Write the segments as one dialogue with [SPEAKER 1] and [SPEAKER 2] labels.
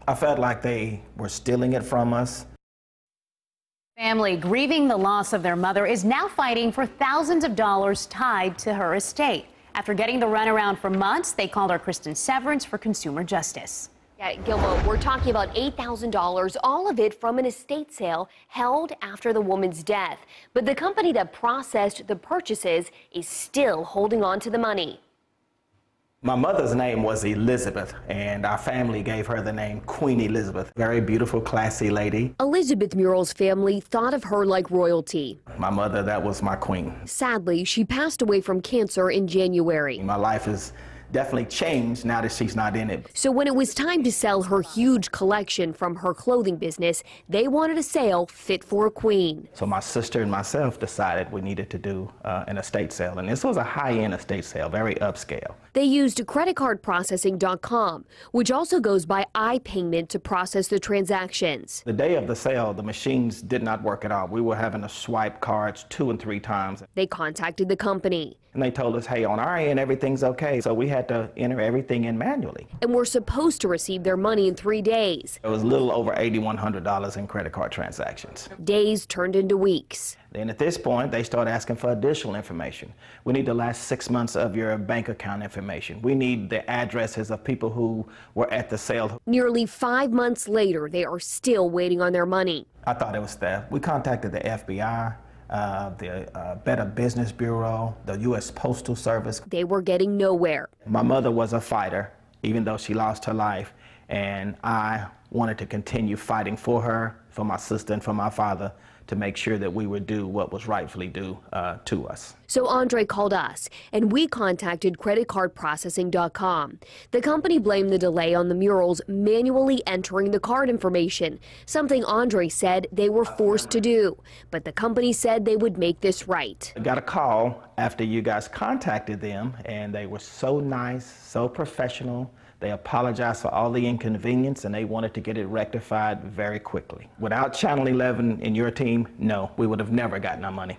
[SPEAKER 1] I felt like they were stealing it from us.
[SPEAKER 2] Family grieving the loss of their mother is now fighting for thousands of dollars tied to her estate. After getting the runaround for months, they called our Cristin Severance for consumer justice.
[SPEAKER 3] Yeah, Gilmo, we're talking about $8,000, all of it from an estate sale held after the woman's death. But the company that processed the purchases is still holding on to the money.
[SPEAKER 1] My mother's name was Elizabeth, and our family gave her the name Queen Elizabeth. Very beautiful, classy lady.
[SPEAKER 3] Elizabeth Murrell's family thought of her like royalty.
[SPEAKER 1] My mother, that was my queen.
[SPEAKER 3] Sadly, she passed away from cancer in January.
[SPEAKER 1] My life has definitely changed now that she's not in it.
[SPEAKER 3] So when it was time to sell her huge collection from her clothing business, they wanted a sale fit for a queen.
[SPEAKER 1] So my sister and myself decided we needed to do an estate sale, and this was a high-end estate sale, very upscale.
[SPEAKER 3] They used creditcardprocessing.com, which also goes by iPayment to process the transactions.
[SPEAKER 1] The day of the sale, the machines did not work at all. We were having to swipe cards 2 and 3 times.
[SPEAKER 3] They contacted the company.
[SPEAKER 1] And they told us, hey, on our end, everything's okay. So we had to enter everything in manually.
[SPEAKER 3] And were supposed to receive their money in 3 days.
[SPEAKER 1] It was a little over $8,100 in credit card transactions.
[SPEAKER 3] Days turned into weeks.
[SPEAKER 1] Then at this point, they started asking for additional information. We need the last 6 months of your bank account information. We need the addresses of people who were at the sale.
[SPEAKER 3] Nearly 5 months later, they are still waiting on their money.
[SPEAKER 1] I thought it was theft. We contacted the FBI, the Better Business Bureau, the U.S. Postal Service.
[SPEAKER 3] They were getting nowhere.
[SPEAKER 1] My mother was a fighter, even though she lost her life, and I wanted to continue fighting for her, for my sister, and for my father, to make sure that we would do what was rightfully due to us.
[SPEAKER 3] So Andre called us, and we contacted creditcardprocessing.com. The company blamed the delay on the Murrells manually entering the card information, something Andre said they were forced to do. But the company said they would make this right.
[SPEAKER 1] I got a call after you guys contacted them, and they were so nice, so professional. They apologized for all the inconvenience, and they wanted to get it rectified very quickly. Without Channel 11 in your team, no, we would have never gotten our money.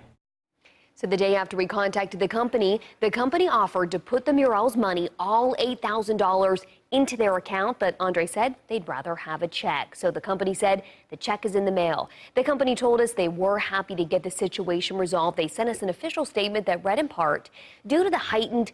[SPEAKER 3] So the day after we contacted the company offered to put the Murrells' money, all $8,000, into their account, but Andre said they'd rather have a check. So the company said the check is in the mail. The company told us they were happy to get the situation resolved. They sent us an official statement that read in part, due to the heightened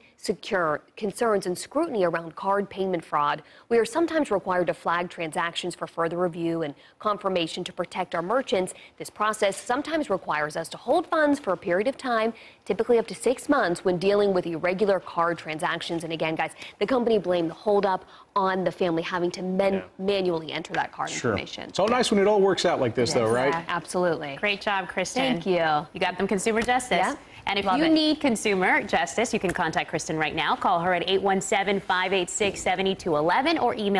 [SPEAKER 3] concerns and scrutiny around card payment fraud, we are sometimes required to flag transactions for further review and confirmation to protect our merchants. This process sometimes requires us to hold funds for a period of time, typically up to 6 months, when dealing with irregular card transactions. And again, guys, the company blamed the holdup on the family having to manually enter that card information.
[SPEAKER 4] It's all nice when it all works out like this, though, right?
[SPEAKER 3] Absolutely.
[SPEAKER 2] Great job, Cristin.
[SPEAKER 3] Thank you.
[SPEAKER 2] You got them consumer justice.
[SPEAKER 3] Yeah.
[SPEAKER 2] And if you need consumer justice, you can contact Cristin right now. Call her at 817-586-7211 or email